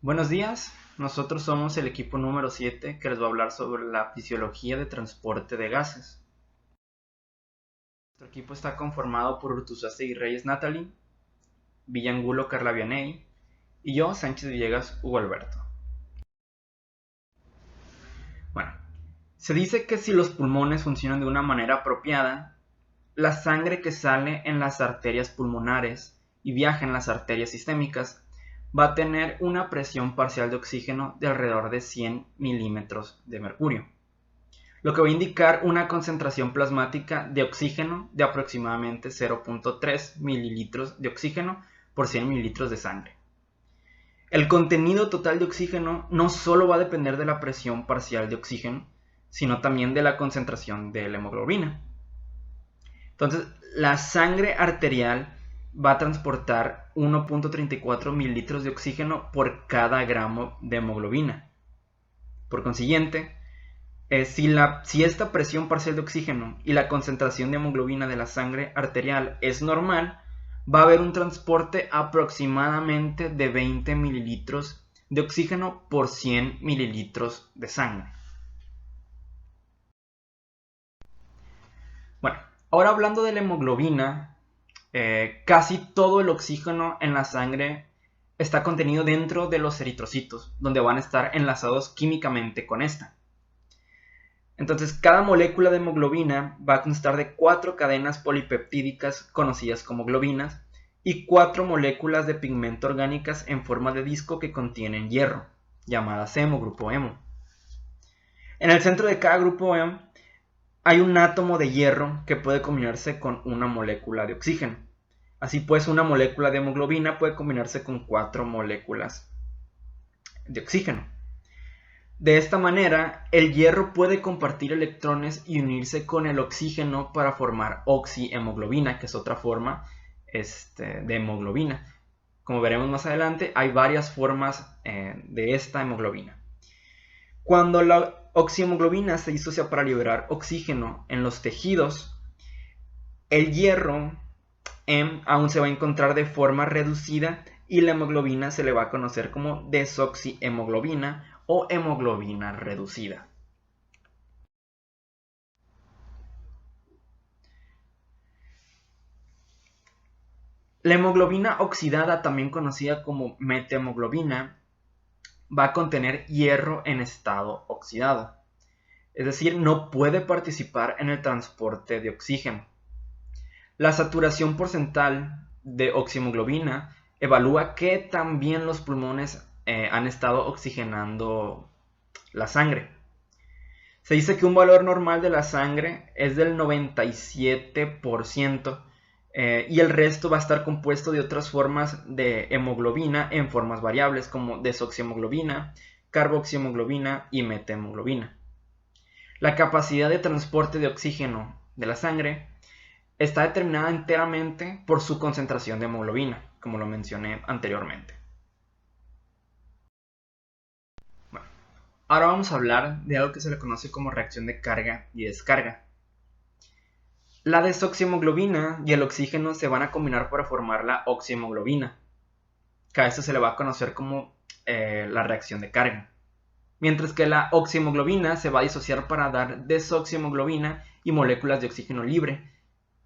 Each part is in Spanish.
Buenos días, nosotros somos el equipo número 7 que les va a hablar sobre la fisiología de transporte de gases. Nuestro equipo está conformado por Urtuzastegui Reyes Natalie, Villangulo Carla Vianey y yo, Sánchez Villegas Hugo Alberto. Bueno, se dice que si los pulmones funcionan de una manera apropiada, la sangre que sale en las arterias pulmonares y viaja en las arterias sistémicas va a tener una presión parcial de oxígeno de alrededor de 100 milímetros de mercurio, lo que va a indicar una concentración plasmática de oxígeno de aproximadamente 0.3 mililitros de oxígeno por 100 mililitros de sangre. El contenido total de oxígeno no solo va a depender de la presión parcial de oxígeno, sino también de la concentración de la hemoglobina. Entonces, la sangre arterial va a transportar 1.34 mililitros de oxígeno por cada gramo de hemoglobina. Por consiguiente, si esta presión parcial de oxígeno y la concentración de hemoglobina de la sangre arterial es normal, va a haber un transporte aproximadamente de 20 mililitros de oxígeno por 100 mililitros de sangre. Bueno, ahora hablando de la hemoglobina, casi todo el oxígeno en la sangre está contenido dentro de los eritrocitos, donde van a estar enlazados químicamente con esta. Entonces, cada molécula de hemoglobina va a constar de 4 cadenas polipeptídicas conocidas como globinas y 4 moléculas de pigmento orgánicas en forma de disco que contienen hierro, llamadas hemo, grupo hemo. En el centro de cada grupo hemo hay un átomo de hierro que puede combinarse con una molécula de oxígeno. Así pues, una molécula de hemoglobina puede combinarse con 4 moléculas de oxígeno. De esta manera, el hierro puede compartir electrones y unirse con el oxígeno para formar oxihemoglobina, que es otra forma de hemoglobina. Como veremos más adelante, hay varias formas de esta hemoglobina. Cuando la oxihemoglobina se disocia para liberar oxígeno en los tejidos, el hierro aún se va a encontrar de forma reducida y la hemoglobina se le va a conocer como desoxihemoglobina o hemoglobina reducida. La hemoglobina oxidada, también conocida como metahemoglobina, va a contener hierro en estado oxidado, es decir, no puede participar en el transporte de oxígeno. La saturación porcentual de oxihemoglobina evalúa que también los pulmones han estado oxigenando la sangre. Se dice que un valor normal de la sangre es del 97% y el resto va a estar compuesto de otras formas de hemoglobina en formas variables como desoxihemoglobina, carboxihemoglobina y metahemoglobina. La capacidad de transporte de oxígeno de la sangre está determinada enteramente por su concentración de hemoglobina, como lo mencioné anteriormente. Bueno, ahora vamos a hablar de algo que se le conoce como reacción de carga y descarga. La desoxihemoglobina y el oxígeno se van a combinar para formar la oxihemoglobina, que a esto se le va a conocer como la reacción de carga. Mientras que la oxihemoglobina se va a disociar para dar desoxihemoglobina y moléculas de oxígeno libre,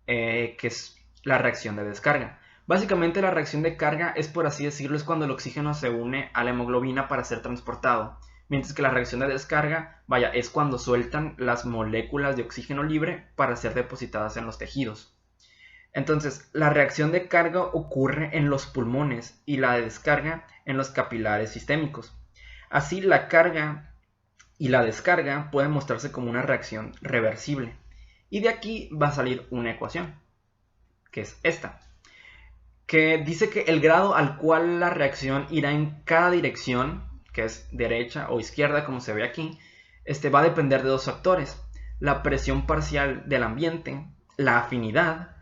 que es la reacción de descarga. Básicamente la reacción de carga es, por así decirlo, es cuando el oxígeno se une a la hemoglobina para ser transportado, mientras que la reacción de descarga, es cuando sueltan las moléculas de oxígeno libre para ser depositadas en los tejidos. Entonces, la reacción de carga ocurre en los pulmones y la de descarga en los capilares sistémicos. Así, la carga y la descarga pueden mostrarse como una reacción reversible. Y de aquí va a salir una ecuación, que es esta, que dice que el grado al cual la reacción irá en cada dirección, que es derecha o izquierda, como se ve aquí, va a depender de dos factores: la presión parcial del ambiente, la afinidad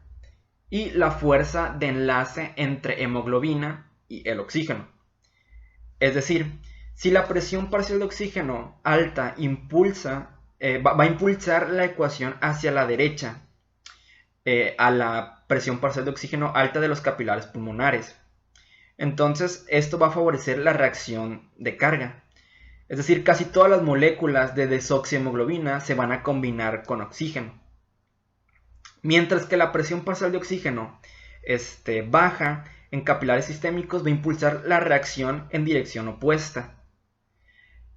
y la fuerza de enlace entre hemoglobina y el oxígeno. Es decir, si la presión parcial de oxígeno alta va a impulsar la ecuación hacia la derecha, a la presión parcial de oxígeno alta de los capilares pulmonares. Entonces, esto va a favorecer la reacción de carga. Es decir, casi todas las moléculas de desoxihemoglobina se van a combinar con oxígeno. Mientras que la presión parcial de oxígeno baja en capilares sistémicos va a impulsar la reacción en dirección opuesta.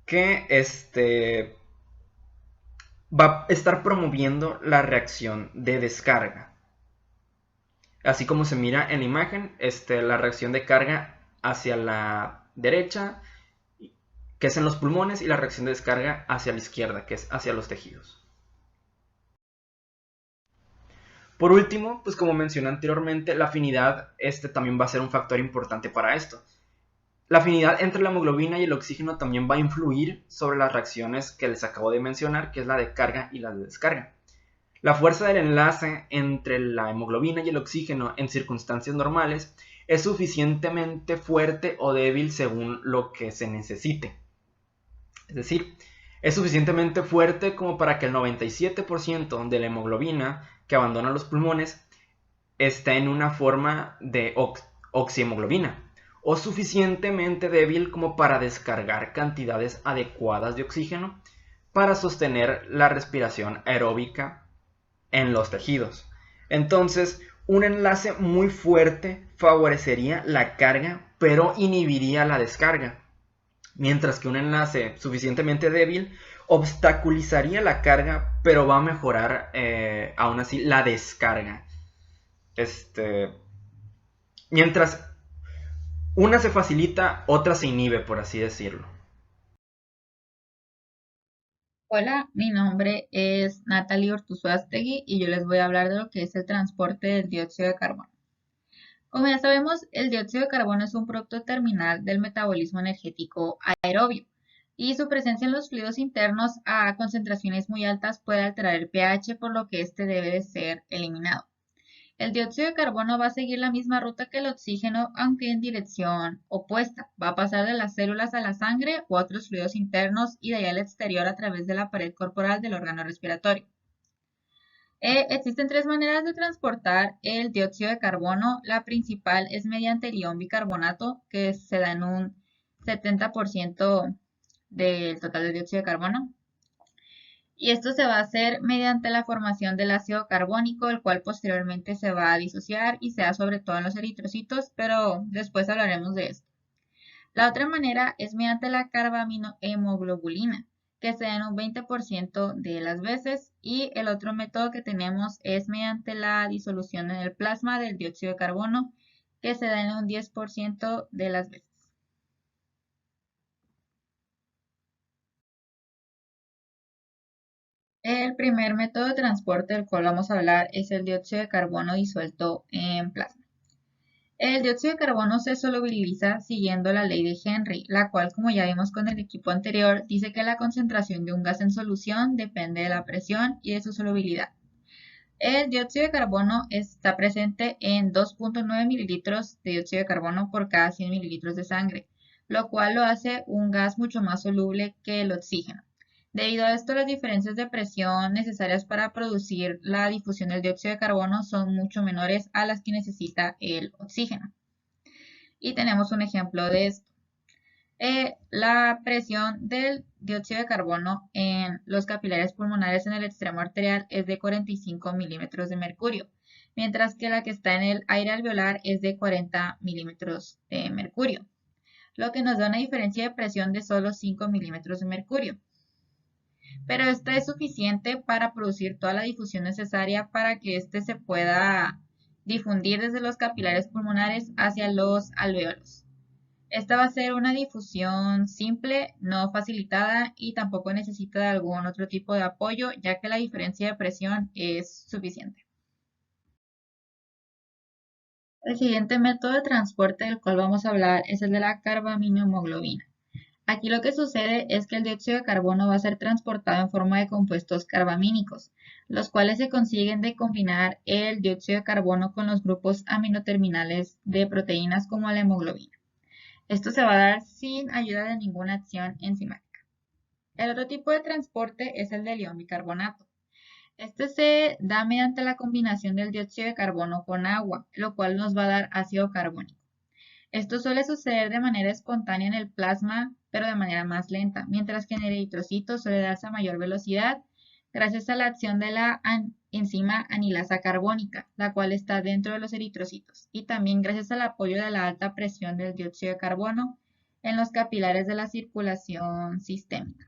Que va a estar promoviendo la reacción de descarga. Así como se mira en la imagen, la reacción de carga hacia la derecha, que es en los pulmones, y la reacción de descarga hacia la izquierda, que es hacia los tejidos. Por último, pues como mencioné anteriormente, la afinidad también va a ser un factor importante para esto. La afinidad entre la hemoglobina y el oxígeno también va a influir sobre las reacciones que les acabo de mencionar, que es la de carga y la de descarga. La fuerza del enlace entre la hemoglobina y el oxígeno en circunstancias normales es suficientemente fuerte o débil según lo que se necesite. Es decir, es suficientemente fuerte como para que el 97% de la hemoglobina que abandona los pulmones esté en una forma de oxihemoglobina, o suficientemente débil como para descargar cantidades adecuadas de oxígeno para sostener la respiración aeróbica en los tejidos. Entonces, un enlace muy fuerte favorecería la carga, pero inhibiría la descarga, mientras que un enlace suficientemente débil obstaculizaría la carga, pero va a mejorar aún así la descarga. Mientras una se facilita, otra se inhibe, por así decirlo. Hola, mi nombre es Natalie Ortuzúastegui y yo les voy a hablar de lo que es el transporte del dióxido de carbono. Como ya sabemos, el dióxido de carbono es un producto terminal del metabolismo energético aerobio y su presencia en los fluidos internos a concentraciones muy altas puede alterar el pH, por lo que este debe de ser eliminado. El dióxido de carbono va a seguir la misma ruta que el oxígeno, aunque en dirección opuesta. Va a pasar de las células a la sangre u otros fluidos internos y de ahí al exterior a través de la pared corporal del órgano respiratorio. Existen tres maneras de transportar el dióxido de carbono. La principal es mediante el ion bicarbonato, que se da en un 70% del total de dióxido de carbono. Y esto se va a hacer mediante la formación del ácido carbónico, el cual posteriormente se va a disociar y se da sobre todo en los eritrocitos, pero después hablaremos de esto. La otra manera es mediante la carbaminohemoglobulina, que se da en un 20% de las veces, y el otro método que tenemos es mediante la disolución en el plasma del dióxido de carbono, que se da en un 10% de las veces. El primer método de transporte del cual vamos a hablar es el dióxido de carbono disuelto en plasma. El dióxido de carbono se solubiliza siguiendo la ley de Henry, la cual, como ya vimos con el equipo anterior, dice que la concentración de un gas en solución depende de la presión y de su solubilidad. El dióxido de carbono está presente en 2.9 mililitros de dióxido de carbono por cada 100 mililitros de sangre, lo cual lo hace un gas mucho más soluble que el oxígeno. Debido a esto, las diferencias de presión necesarias para producir la difusión del dióxido de carbono son mucho menores a las que necesita el oxígeno. Y tenemos un ejemplo de esto. La presión del dióxido de carbono en los capilares pulmonares en el extremo arterial es de 45 milímetros de mercurio, mientras que la que está en el aire alveolar es de 40 milímetros de mercurio, lo que nos da una diferencia de presión de solo 5 milímetros de mercurio. Pero esta es suficiente para producir toda la difusión necesaria para que éste se pueda difundir desde los capilares pulmonares hacia los alvéolos. Esta va a ser una difusión simple, no facilitada y tampoco necesita de algún otro tipo de apoyo, ya que la diferencia de presión es suficiente. El siguiente método de transporte del cual vamos a hablar es el de la carbaminohemoglobina. Aquí lo que sucede es que el dióxido de carbono va a ser transportado en forma de compuestos carbamínicos, los cuales se consiguen de combinar el dióxido de carbono con los grupos aminoterminales de proteínas como la hemoglobina. Esto se va a dar sin ayuda de ninguna acción enzimática. El otro tipo de transporte es el del ion bicarbonato. Este se da mediante la combinación del dióxido de carbono con agua, lo cual nos va a dar ácido carbónico. Esto suele suceder de manera espontánea en el plasma, pero de manera más lenta, mientras que en el eritrocito suele darse a mayor velocidad gracias a la acción de la enzima anilasa carbónica, la cual está dentro de los eritrocitos, y también gracias al apoyo de la alta presión del dióxido de carbono en los capilares de la circulación sistémica.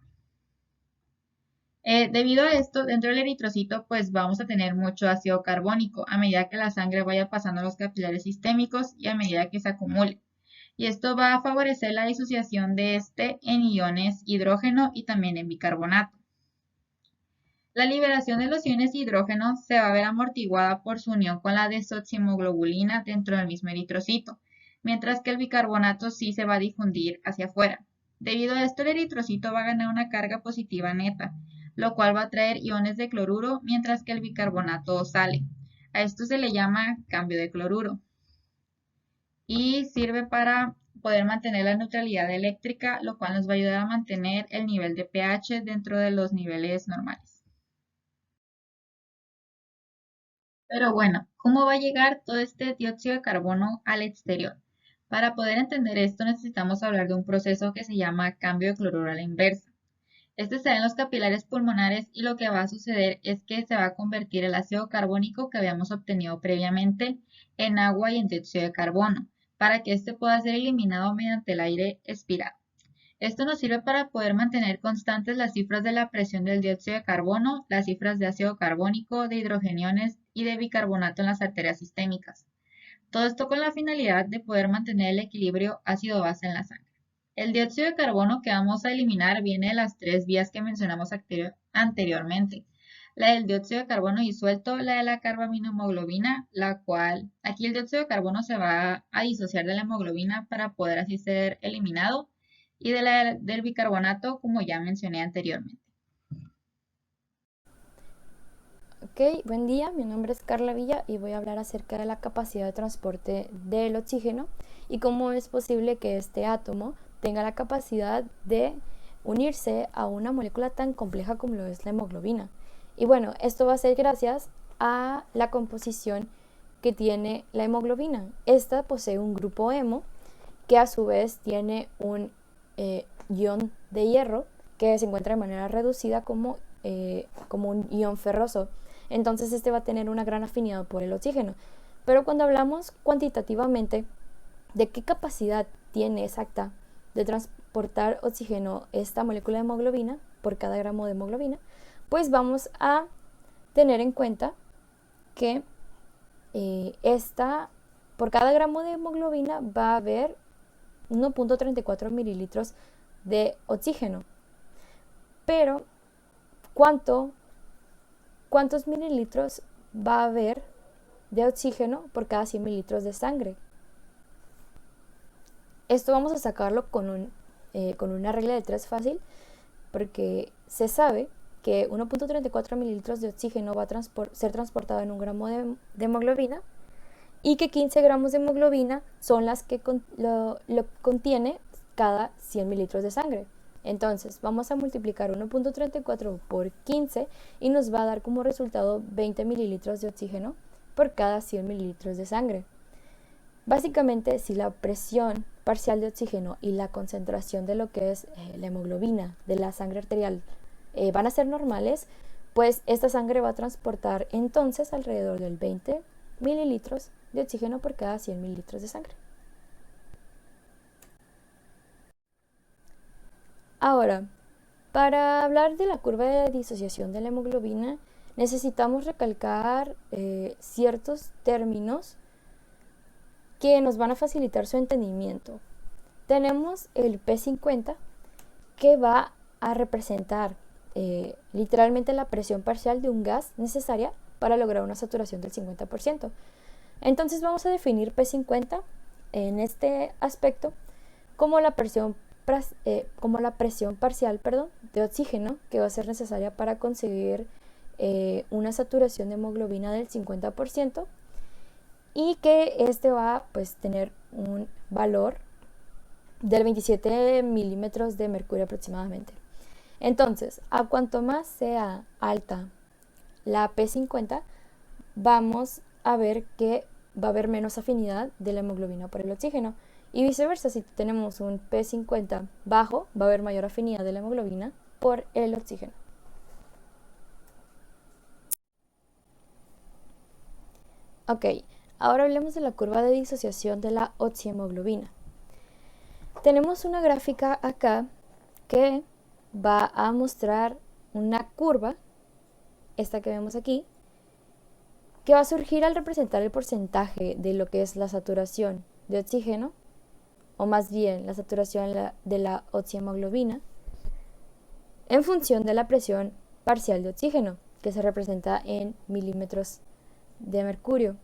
Debido a esto, dentro del eritrocito, pues vamos a tener mucho ácido carbónico a medida que la sangre vaya pasando a los capilares sistémicos y a medida que se acumule. Y esto va a favorecer la disociación de este en iones hidrógeno y también en bicarbonato. La liberación de los iones hidrógeno se va a ver amortiguada por su unión con la desoximoglobulina dentro del mismo eritrocito, mientras que el bicarbonato sí se va a difundir hacia afuera. Debido a esto, el eritrocito va a ganar una carga positiva neta, lo cual va a traer iones de cloruro mientras que el bicarbonato sale. A esto se le llama cambio de cloruro y sirve para poder mantener la neutralidad eléctrica, lo cual nos va a ayudar a mantener el nivel de pH dentro de los niveles normales. Pero bueno, ¿cómo va a llegar todo este dióxido de carbono al exterior? Para poder entender esto necesitamos hablar de un proceso que se llama cambio de cloruro a la inversa. Este se da en los capilares pulmonares y lo que va a suceder es que se va a convertir el ácido carbónico que habíamos obtenido previamente en agua y en dióxido de carbono, para que este pueda ser eliminado mediante el aire expirado. Esto nos sirve para poder mantener constantes las cifras de la presión del dióxido de carbono, las cifras de ácido carbónico, de hidrogeniones y de bicarbonato en las arterias sistémicas. Todo esto con la finalidad de poder mantener el equilibrio ácido-base en la sangre. El dióxido de carbono que vamos a eliminar viene de las tres vías que mencionamos anteriormente. La del dióxido de carbono disuelto, la de la carbaminohemoglobina, la cual aquí el dióxido de carbono se va a disociar de la hemoglobina para poder así ser eliminado, y de la del bicarbonato, como ya mencioné anteriormente. Ok, buen día, mi nombre es Carla Villa y voy a hablar acerca de la capacidad de transporte del oxígeno y cómo es posible que este átomo tenga la capacidad de unirse a una molécula tan compleja como lo es la hemoglobina. Y bueno, esto va a ser gracias a la composición que tiene la hemoglobina. Esta posee un grupo hemo que a su vez tiene un ion de hierro que se encuentra de manera reducida como un ion ferroso. Entonces este va a tener una gran afinidad por el oxígeno. Pero cuando hablamos cuantitativamente de qué capacidad tiene exacta de transportar oxígeno esta molécula de hemoglobina por cada gramo de hemoglobina, pues vamos a tener en cuenta que por cada gramo de hemoglobina va a haber 1.34 mililitros de oxígeno. Pero, ¿cuántos mililitros va a haber de oxígeno por cada 100 mililitros de sangre? Esto vamos a sacarlo con una regla de 3 fácil, porque se sabe que 1.34 mililitros de oxígeno va a ser transportado en un gramo de hemoglobina y que 15 gramos de hemoglobina son las que lo contiene cada 100 mililitros de sangre. Entonces vamos a multiplicar 1.34 por 15 y nos va a dar como resultado 20 mililitros de oxígeno por cada 100 mililitros de sangre. Básicamente, si la presión parcial de oxígeno y la concentración de lo que es la hemoglobina de la sangre arterial van a ser normales, pues esta sangre va a transportar entonces alrededor del 20 mililitros de oxígeno por cada 100 mililitros de sangre. Ahora, para hablar de la curva de disociación de la hemoglobina, necesitamos recalcar ciertos términos que nos van a facilitar su entendimiento. Tenemos el P50, que va a representar literalmente la presión parcial de un gas necesaria para lograr una saturación del 50%. Entonces vamos a definir P50 en este aspecto como la presión parcial de oxígeno que va a ser necesaria para conseguir una saturación de hemoglobina del 50%, y que este va a tener un valor del 27 milímetros de mercurio aproximadamente. Entonces, a cuanto más sea alta la P50, vamos a ver que va a haber menos afinidad de la hemoglobina por el oxígeno, Y viceversa, si tenemos un P50 bajo, va a haber mayor afinidad de la hemoglobina por el oxígeno. Ok, ahora hablemos de la curva de disociación de la oxihemoglobina. Tenemos una gráfica acá que va a mostrar una curva, esta que vemos aquí, que va a surgir al representar el porcentaje de lo que es la saturación de oxígeno, o más bien la saturación de la oxihemoglobina, en función de la presión parcial de oxígeno, que se representa en milímetros de mercurio.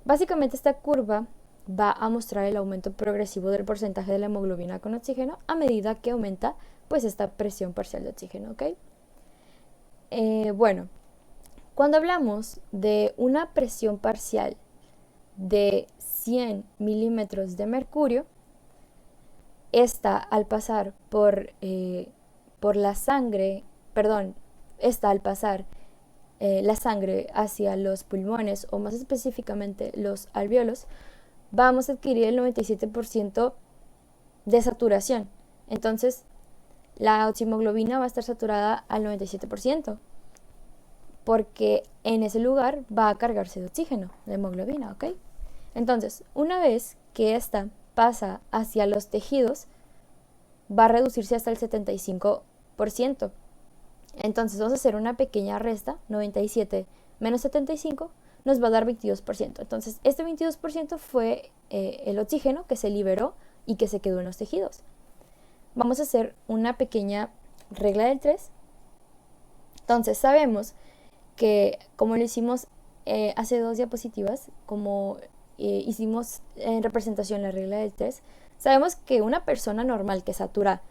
Básicamente esta curva va a mostrar el aumento progresivo del porcentaje de la hemoglobina con oxígeno a medida que aumenta pues esta presión parcial de oxígeno, ¿ok? Bueno, cuando hablamos de una presión parcial de 100 milímetros de mercurio, esta al pasar por la sangre, al pasar la sangre hacia los pulmones, o más específicamente los alvéolos, vamos a adquirir el 97% de saturación. Entonces, la oxihemoglobina va a estar saturada al 97%, porque en ese lugar va a cargarse de oxígeno, de hemoglobina, ¿ok? Entonces, una vez que esta pasa hacia los tejidos, va a reducirse hasta el 75%. Entonces vamos a hacer una pequeña resta, 97 menos 75 nos va a dar 22%. Entonces este 22% fue el oxígeno que se liberó y que se quedó en los tejidos. Vamos a hacer una pequeña regla del 3. Entonces sabemos que, como lo hicimos hace 2 diapositivas, como hicimos en representación la regla del 3, sabemos que una persona normal que satura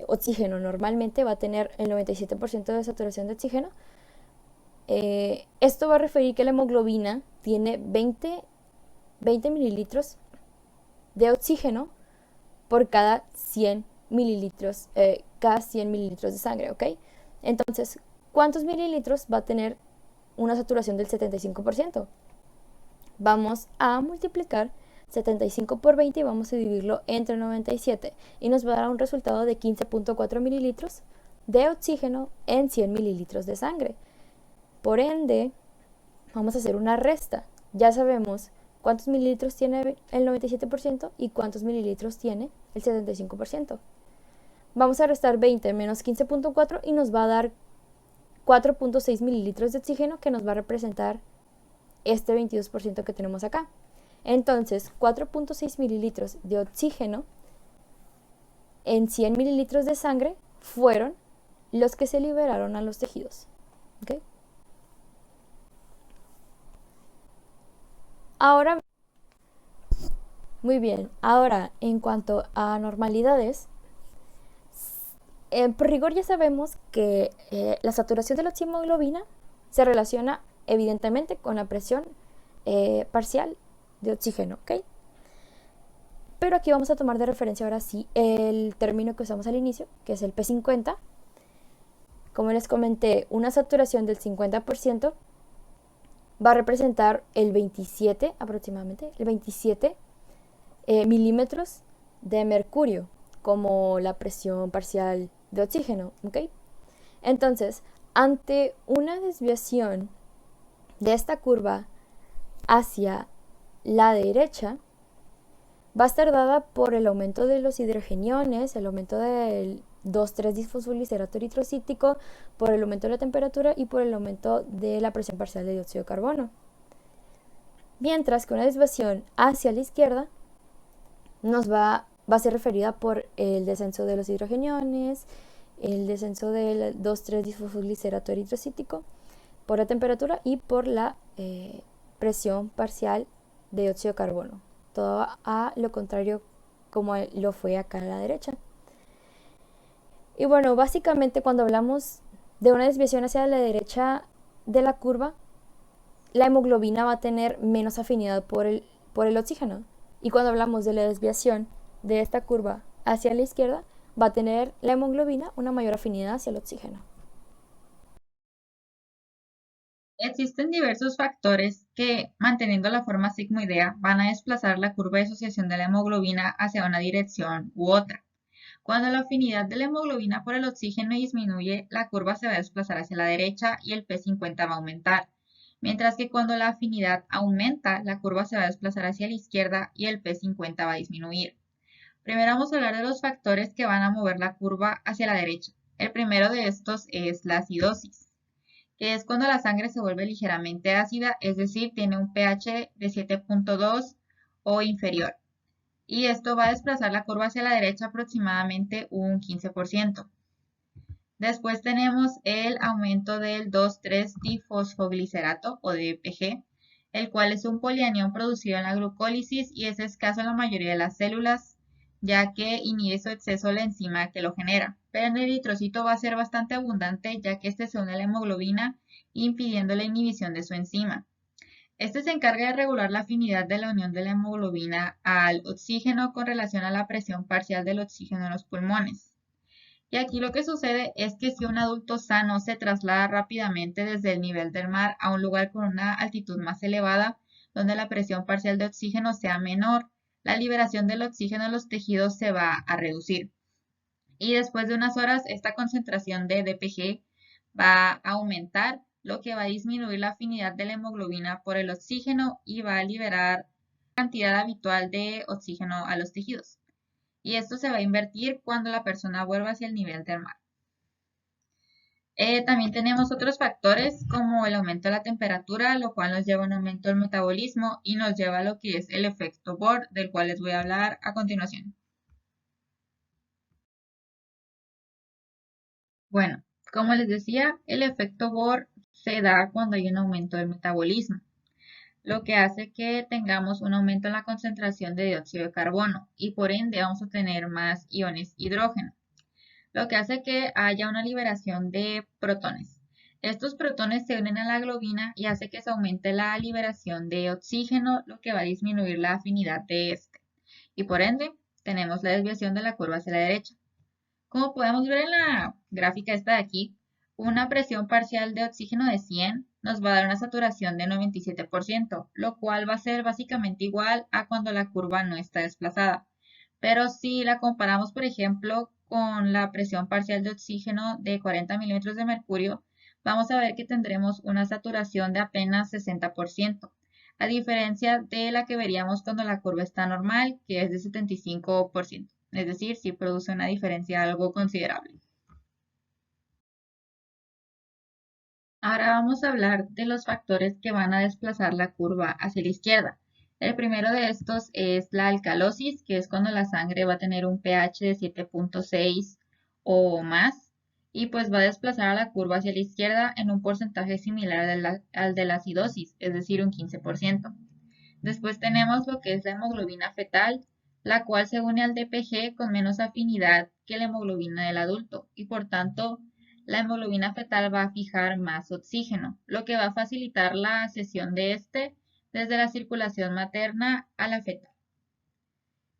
oxígeno normalmente va a tener el 97% de saturación de oxígeno. Esto va a referir que la hemoglobina tiene 20 mililitros de oxígeno por cada 100 mililitros, de sangre, ¿ok? Entonces, ¿cuántos mililitros va a tener una saturación del 75%? Vamos a multiplicar 75 por 20 y vamos a dividirlo entre 97 y nos va a dar un resultado de 15.4 mililitros de oxígeno en 100 mililitros de sangre. Por ende, vamos a hacer una resta. Ya sabemos cuántos mililitros tiene el 97% y cuántos mililitros tiene el 75%. Vamos a restar 20 menos 15.4 y nos va a dar 4.6 mililitros de oxígeno, que nos va a representar este 22% que tenemos acá. Entonces, 4.6 mililitros de oxígeno en 100 mililitros de sangre fueron los que se liberaron a los tejidos. ¿Okay? Ahora, muy bien, ahora en cuanto a normalidades, por rigor ya sabemos que la saturación de la oxihemoglobina se relaciona evidentemente con la presión parcial de oxígeno, ¿ok? Pero aquí vamos a tomar de referencia ahora sí el término que usamos al inicio, que es el P50. Como les comenté, una saturación del 50% va a representar el 27, aproximadamente, el 27 milímetros de mercurio, como la presión parcial de oxígeno, ¿ok? Entonces, ante una desviación de esta curva hacia la derecha, va a estar dada por el aumento de los hidrogeniones, el aumento del 2,3-disfosfoliliserato eritrocítico, por el aumento de la temperatura y por el aumento de la presión parcial de dióxido de carbono. Mientras que una desviación hacia la izquierda va a ser referida por el descenso de los hidrogeniones, el descenso del 2,3-disfosfoliliserato eritrocítico, por la temperatura y por la presión parcial de dióxido de carbono. Todo a lo contrario como lo fue acá a la derecha. Y bueno, básicamente cuando hablamos de una desviación hacia la derecha de la curva, la hemoglobina va a tener menos afinidad por el oxígeno. Y cuando hablamos de la desviación de esta curva hacia la izquierda, va a tener la hemoglobina una mayor afinidad hacia el oxígeno. Existen diversos factores que, manteniendo la forma sigmoidea, van a desplazar la curva de asociación de la hemoglobina hacia una dirección u otra. Cuando la afinidad de la hemoglobina por el oxígeno disminuye, la curva se va a desplazar hacia la derecha y el P50 va a aumentar. Mientras que cuando la afinidad aumenta, la curva se va a desplazar hacia la izquierda y el P50 va a disminuir. Primero vamos a hablar de los factores que van a mover la curva hacia la derecha. El primero de estos es la acidosis, que es cuando la sangre se vuelve ligeramente ácida, es decir, tiene un pH de 7.2 o inferior. Y esto va a desplazar la curva hacia la derecha aproximadamente un 15%. Después tenemos el aumento del 2,3-difosfoglicerato o DPG, el cual es un polianión producido en la glucólisis y es escaso en la mayoría de las células, ya que inhibe su exceso la enzima que lo genera. Pero en el eritrocito va a ser bastante abundante, ya que este se une a la hemoglobina, impidiendo la inhibición de su enzima. Este se encarga de regular la afinidad de la unión de la hemoglobina al oxígeno con relación a la presión parcial del oxígeno en los pulmones. Y aquí lo que sucede es que si un adulto sano se traslada rápidamente desde el nivel del mar a un lugar con una altitud más elevada, donde la presión parcial de oxígeno sea menor, la liberación del oxígeno en los tejidos se va a reducir. Y después de unas horas, esta concentración de DPG va a aumentar, lo que va a disminuir la afinidad de la hemoglobina por el oxígeno y va a liberar la cantidad habitual de oxígeno a los tejidos. Y esto se va a invertir cuando la persona vuelva hacia el nivel del mar. También tenemos otros factores como el aumento de la temperatura, lo cual nos lleva a un aumento del metabolismo y nos lleva a lo que es el efecto Bohr, del cual les voy a hablar a continuación. Bueno, como les decía, el efecto Bohr se da cuando hay un aumento del metabolismo, lo que hace que tengamos un aumento en la concentración de dióxido de carbono y por ende vamos a tener más iones hidrógeno, lo que hace que haya una liberación de protones. Estos protones se unen a la globina y hace que se aumente la liberación de oxígeno, lo que va a disminuir la afinidad de este. Y por ende, tenemos la desviación de la curva hacia la derecha. Como podemos ver en la gráfica esta de aquí, una presión parcial de oxígeno de 100 nos va a dar una saturación de 97%, lo cual va a ser básicamente igual a cuando la curva no está desplazada. Pero si la comparamos, por ejemplo, con la presión parcial de oxígeno de 40 milímetros de mercurio, vamos a ver que tendremos una saturación de apenas 60%, a diferencia de la que veríamos cuando la curva está normal, que es de 75%. Es decir, sí produce una diferencia algo considerable. Ahora vamos a hablar de los factores que van a desplazar la curva hacia la izquierda. El primero de estos es la alcalosis, que es cuando la sangre va a tener un pH de 7.6 o más, y pues va a desplazar a la curva hacia la izquierda en un porcentaje similar al de la acidosis, es decir, un 15%. Después tenemos lo que es la hemoglobina fetal, la cual se une al DPG con menos afinidad que la hemoglobina del adulto y por tanto la hemoglobina fetal va a fijar más oxígeno, lo que va a facilitar la cesión de este desde la circulación materna a la fetal.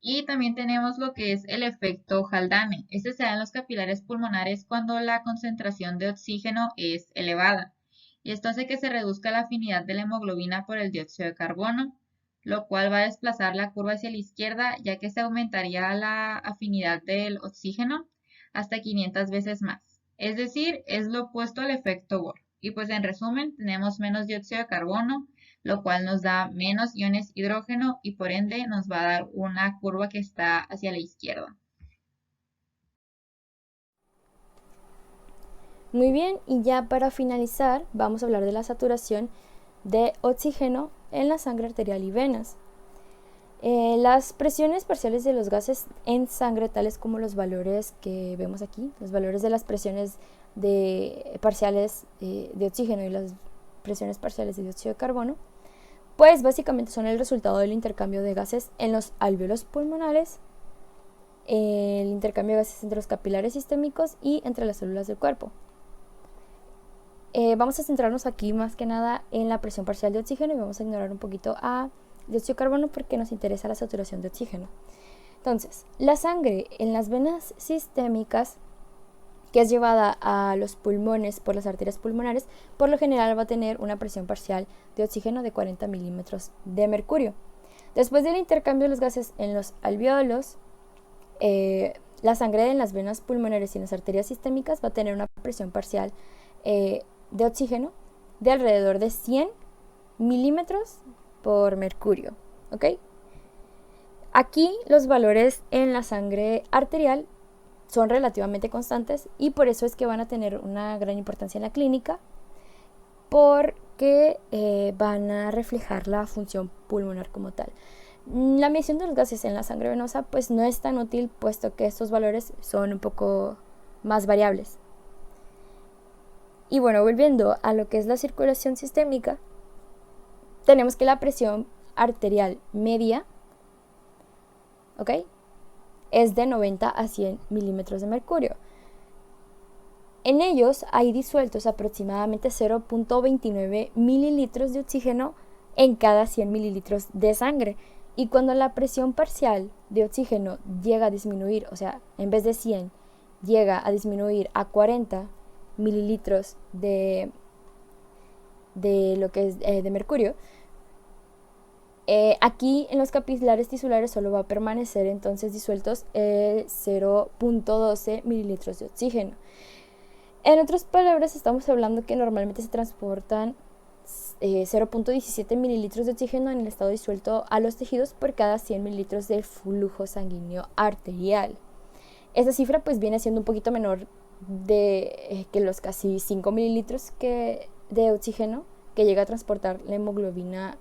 Y también tenemos lo que es el efecto Haldane. Este se da en los capilares pulmonares cuando la concentración de oxígeno es elevada. Y esto hace que se reduzca la afinidad de la hemoglobina por el dióxido de carbono, lo cual va a desplazar la curva hacia la izquierda, ya que se aumentaría la afinidad del oxígeno hasta 500 veces más. Es decir, es lo opuesto al efecto Bohr. Y pues en resumen, tenemos menos dióxido de carbono, lo cual nos da menos iones hidrógeno y por ende nos va a dar una curva que está hacia la izquierda. Muy bien, y ya para finalizar vamos a hablar de la saturación de oxígeno en la sangre arterial y venas. Las presiones parciales de los gases en sangre, tales como los valores que vemos aquí, los valores de las presiones parciales de oxígeno y las presiones parciales de dióxido de carbono, pues básicamente son el resultado del intercambio de gases en los alvéolos pulmonares, el intercambio de gases entre los capilares sistémicos y entre las células del cuerpo. Vamos a centrarnos aquí más que nada en la presión parcial de oxígeno y vamos a ignorar un poquito a dióxido de carbono porque nos interesa la saturación de oxígeno. Entonces, la sangre en las venas sistémicas que es llevada a los pulmones por las arterias pulmonares, por lo general va a tener una presión parcial de oxígeno de 40 milímetros de mercurio. Después del intercambio de los gases en los alvéolos, la sangre en las venas pulmonares y en las arterias sistémicas va a tener una presión parcial de oxígeno de alrededor de 100 milímetros por mercurio. ¿Ok? Aquí los valores en la sangre arterial son relativamente constantes y por eso es que van a tener una gran importancia en la clínica, porque van a reflejar la función pulmonar como tal. La medición de los gases en la sangre venosa pues no es tan útil, puesto que estos valores son un poco más variables. Y bueno, volviendo a lo que es la circulación sistémica, tenemos que la presión arterial media, ¿ok?, es de 90 a 100 milímetros de mercurio. En ellos hay disueltos aproximadamente 0.29 mililitros de oxígeno en cada 100 mililitros de sangre. Y cuando la presión parcial de oxígeno llega a disminuir, o sea, en vez de 100, llega a disminuir a 40 mililitros de lo que es de mercurio, aquí en los capilares tisulares solo va a permanecer entonces disueltos 0.12 mililitros de oxígeno. En otras palabras, estamos hablando que normalmente se transportan 0.17 mililitros de oxígeno en el estado disuelto a los tejidos por cada 100 mililitros de flujo sanguíneo arterial. Esta cifra pues viene siendo un poquito menor que los casi 5 mililitros de oxígeno que llega a transportar la hemoglobina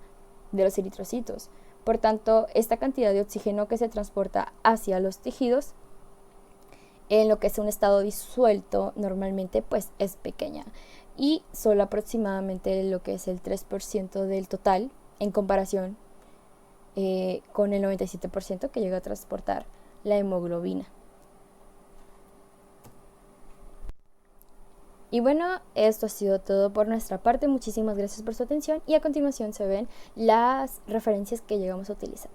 de los eritrocitos. Por tanto, esta cantidad de oxígeno que se transporta hacia los tejidos en lo que es un estado disuelto normalmente pues es pequeña, y solo aproximadamente lo que es el 3% del total en comparación con el 97% que llega a transportar la hemoglobina. Y bueno, esto ha sido todo por nuestra parte. Muchísimas gracias por su atención y a continuación se ven las referencias que llegamos a utilizar.